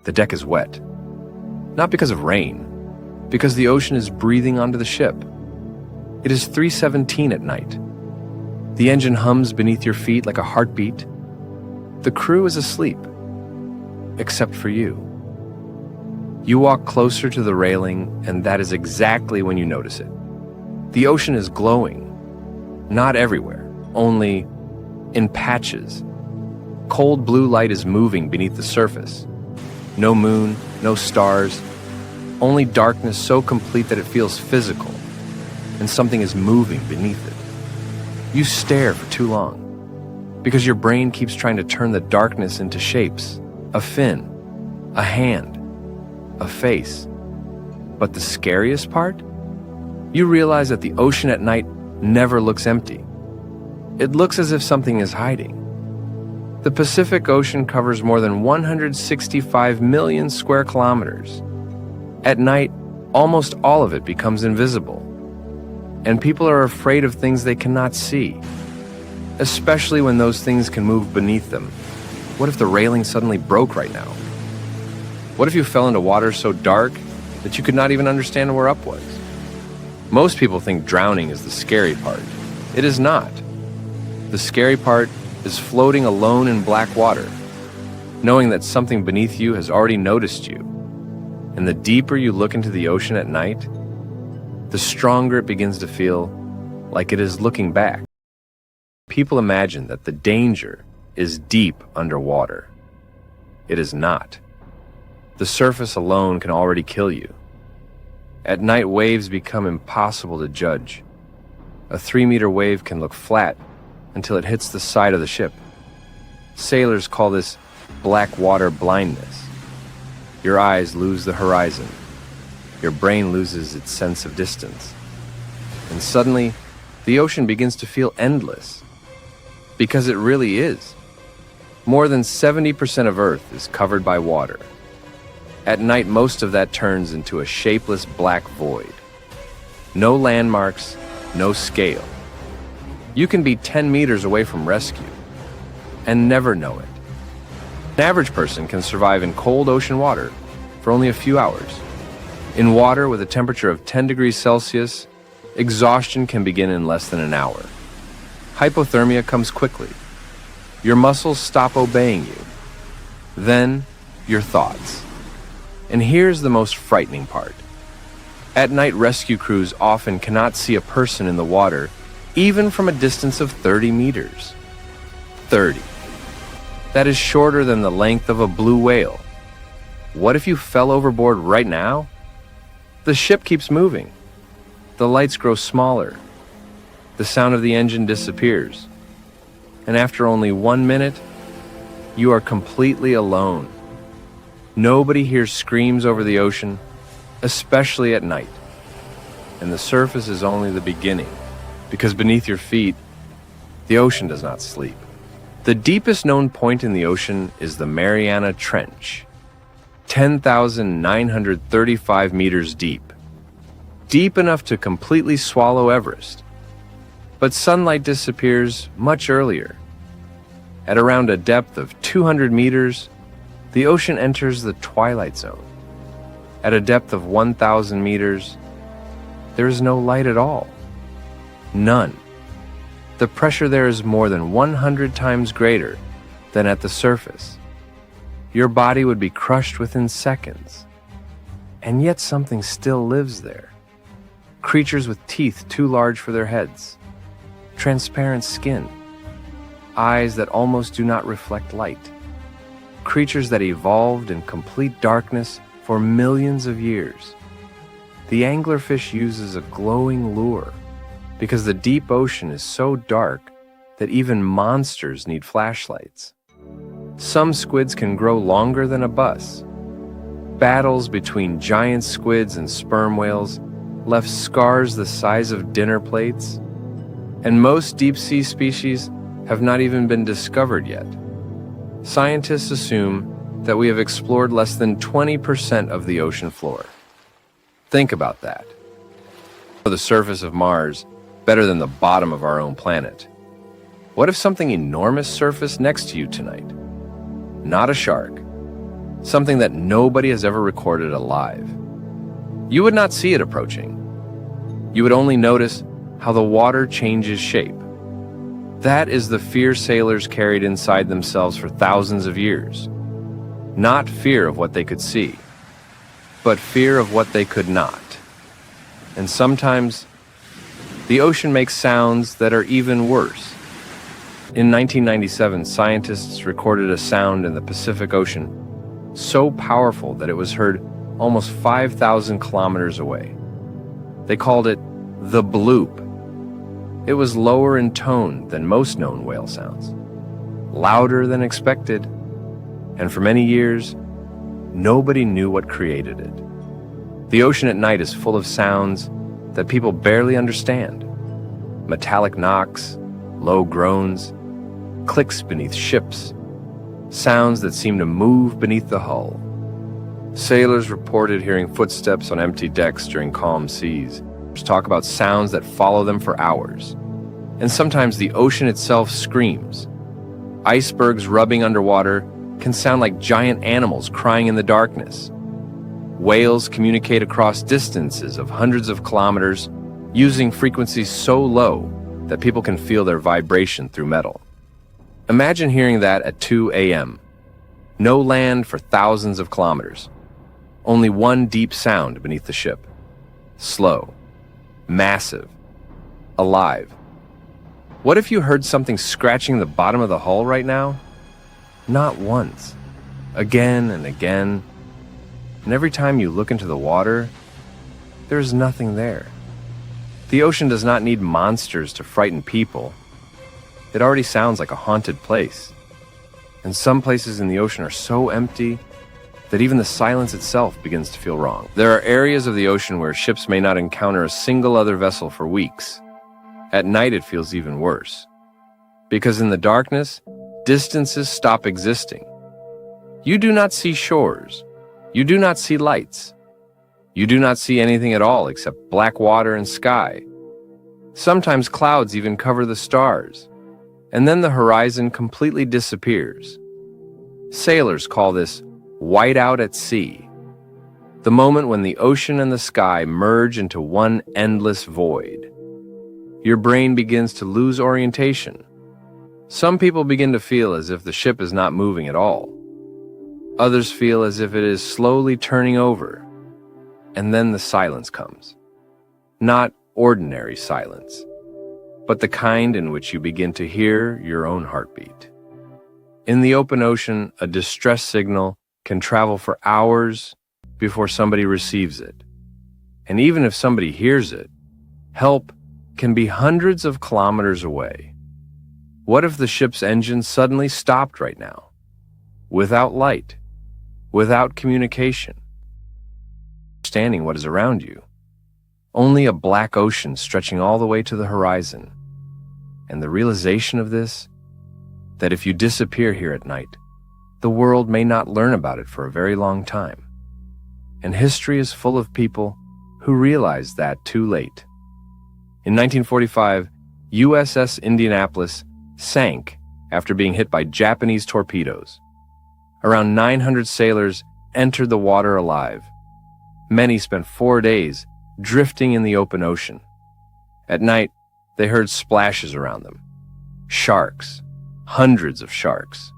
The deck is wet. Not because of rain, because the ocean is breathing onto the ship. It is 3:17 at night. The engine hums beneath your feet like a heartbeat. The crew is asleep, except for you. You walk closer to the railing, and that is exactly when you notice it. The ocean is glowing. Not everywhere, only in patches. Cold blue light is moving beneath the surface. No moon, no stars, only darkness so complete that it feels physical, and something is moving beneath it. You stare for too long, because your brain keeps trying to turn the darkness into shapes, a fin, a hand, a face. But the scariest part? You realize that the ocean at night never looks empty. It looks as if something is hiding. The Pacific Ocean covers more than 165 million square kilometers. At night, almost all of it becomes invisible. And people are afraid of things they cannot see, especially when those things can move beneath them. What if the railing suddenly broke right now? What if you fell into water so dark that you could not even understand where up was? Most people think drowning is the scary part. It is not. The scary part is floating alone in black water, knowing that something beneath you has already noticed you. And the deeper you look into the ocean at night, the stronger it begins to feel like it is looking back. People imagine that the danger is deep underwater. It is not. The surface alone can already kill you. At night, waves become impossible to judge. A 3-meter wave can look flat until it hits the side of the ship. Sailors call this black water blindness. Your eyes lose the horizon. Your brain loses its sense of distance. And suddenly, the ocean begins to feel endless. Because it really is. More than 70% of Earth is covered by water. At night, most of that turns into a shapeless black void. No landmarks, no scale. You can be 10 meters away from rescue and never know it. An average person can survive in cold ocean water for only a few hours. In water with a temperature of 10 degrees Celsius, exhaustion can begin in less than an hour. Hypothermia comes quickly. Your muscles stop obeying you. Then, your thoughts. And here's the most frightening part. At night, rescue crews often cannot see a person in the water, even from a distance of 30 meters. 30. That is shorter than the length of a blue whale. What if you fell overboard right now? The ship keeps moving. The lights grow smaller. The sound of the engine disappears. And after only 1 minute, you are completely alone. Nobody hears screams over the ocean, especially at night. And the surface is only the beginning, because beneath your feet, the ocean does not sleep. The deepest known point in the ocean is the Mariana Trench, 10,935 meters deep. Deep enough to completely swallow Everest. But sunlight disappears much earlier. At around a depth of 200 meters, the ocean enters the twilight zone. At a depth of 1,000 meters, there is no light at all. None. The pressure there is more than 100 times greater than at the surface. Your body would be crushed within seconds. And yet something still lives there. Creatures with teeth too large for their heads. Transparent skin. Eyes that almost do not reflect light. Creatures that evolved in complete darkness for millions of years. The anglerfish uses a glowing lure because the deep ocean is so dark that even monsters need flashlights. Some squids can grow longer than a bus. Battles between giant squids and sperm whales left scars the size of dinner plates. And most deep-sea species have not even been discovered yet. Scientists assume that we have explored less than 20% of the ocean floor. Think about that. The surface of Mars better than the bottom of our own planet. What if something enormous surfaced next to you tonight? Not a shark. something that nobody has ever recorded alive. You would not see it approaching. You would only notice how the water changes shape. That is the fear sailors carried inside themselves for thousands of years. Not fear of what they could see, but fear of what they could not. And sometimes, the ocean makes sounds that are even worse. In 1997, scientists recorded a sound in the Pacific Ocean so powerful that it was heard almost 5,000 kilometers away. They called it the bloop. It was lower in tone than most known whale sounds, louder than expected, and for many years, nobody knew what created it. The ocean at night is full of sounds that people barely understand. Metallic knocks, low groans, clicks beneath ships, sounds that seem to move beneath the hull. Sailors reported hearing footsteps on empty decks during calm seas. Talk about sounds that follow them for hours. And sometimes the ocean itself screams. Icebergs rubbing underwater can sound like giant animals crying in the darkness. Whales communicate across distances of hundreds of kilometers using frequencies so low that people can feel their vibration through metal. Imagine hearing that at 2 a.m. No land for thousands of kilometers. Only one deep sound beneath the ship. Slow. Massive. Alive. What if you heard something scratching the bottom of the hull right now? Not once. Again and again. And every time you look into the water, there is nothing there. The ocean does not need monsters to frighten people. It already sounds like a haunted place. And some places in the ocean are so empty that even the silence itself begins to feel wrong. There are areas of the ocean where ships may not encounter a single other vessel for weeks. At night, it feels even worse. Because in the darkness, distances stop existing. You do not see shores. You do not see lights. You do not see anything at all except black water and sky. Sometimes clouds even cover the stars. And then the horizon completely disappears. Sailors call this whiteout at sea, the moment when the ocean and the sky merge into one endless void. Your brain begins to lose orientation. Some people begin to feel as if the ship is not moving at all. Others feel as if it is slowly turning over. And then the silence comes. Not ordinary silence, but the kind in which you begin to hear your own heartbeat. In the open ocean, a distress signal can travel for hours before somebody receives it. And even if somebody hears it, help can be hundreds of kilometers away. What if the ship's engine suddenly stopped right now? Without light, without communication, understanding what is around you. Only a black ocean stretching all the way to the horizon. And the realization of this, that if you disappear here at night, the world may not learn about it for a very long time. And history is full of people who realized that too late. In 1945, USS Indianapolis sank after being hit by Japanese torpedoes. Around 900 sailors entered the water alive. Many spent 4 days drifting in the open ocean. At night, they heard splashes around them. Sharks. Hundreds of sharks.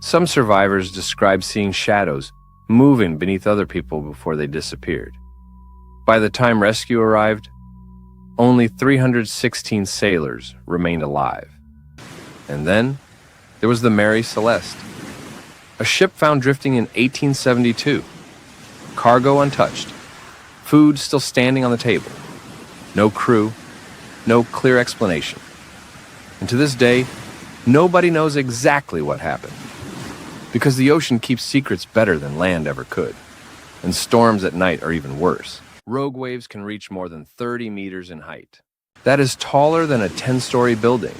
Some survivors described seeing shadows moving beneath other people before they disappeared. By the time rescue arrived, only 316 sailors remained alive. And then, there was the Mary Celeste, a ship found drifting in 1872. Cargo untouched, food still standing on the table. No crew, no clear explanation. And to this day, nobody knows exactly what happened. Because the ocean keeps secrets better than land ever could. And storms at night are even worse. Rogue waves can reach more than 30 meters in height. That is taller than a 10-story building.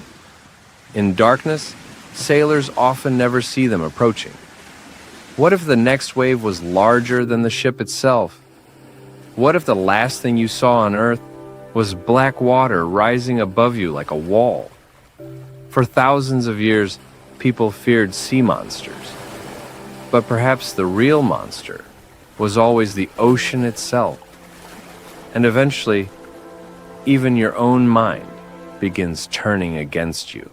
In darkness, sailors often never see them approaching. What if the next wave was larger than the ship itself? What if the last thing you saw on Earth was black water rising above you like a wall? For thousands of years, people feared sea monsters. But perhaps the real monster was always the ocean itself. And eventually, even your own mind begins turning against you.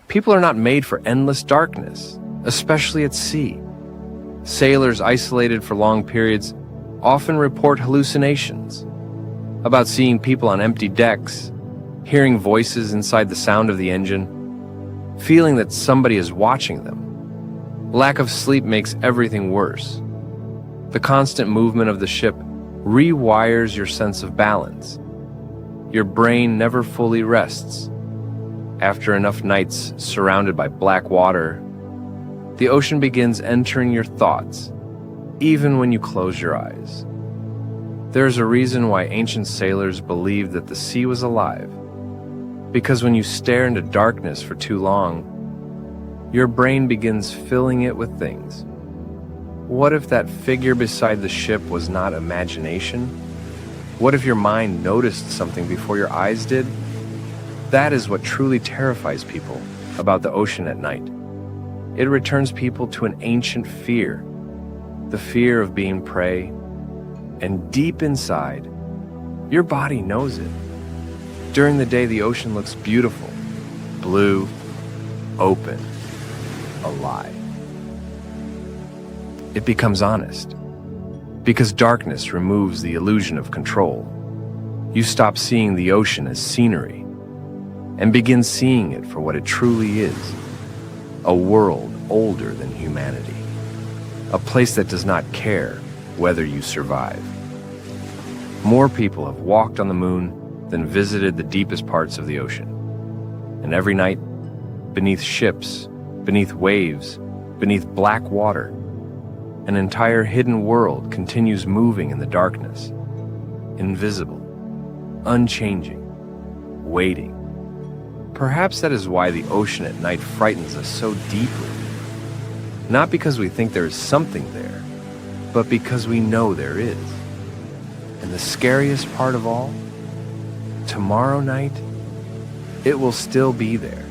People are not made for endless darkness, especially at sea. Sailors isolated for long periods often report hallucinations about seeing people on empty decks, hearing voices inside the sound of the engine, feeling that somebody is watching them. Lack of sleep makes everything worse. The constant movement of the ship rewires your sense of balance. Your brain never fully rests. After enough nights surrounded by black water, the ocean begins entering your thoughts, even when you close your eyes. There's a reason why ancient sailors believed that the sea was alive. Because when you stare into darkness for too long, your brain begins filling it with things. What if that figure beside the ship was not imagination? What if your mind noticed something before your eyes did? That is what truly terrifies people about the ocean at night. It returns people to an ancient fear, the fear of being prey, and deep inside, your body knows it. During the day, the ocean looks beautiful, blue, open, alive. It becomes honest, because darkness removes the illusion of control. You stop seeing the ocean as scenery and begin seeing it for what it truly is, a world older than humanity, a place that does not care whether you survive. More people have walked on the moon than visited the deepest parts of the ocean. And every night, beneath ships, beneath waves, beneath black water, an entire hidden world continues moving in the darkness, invisible, unchanging, waiting. Perhaps that is why the ocean at night frightens us so deeply. Not because we think there is something there, but because we know there is. And the scariest part of all, tomorrow night, it will still be there.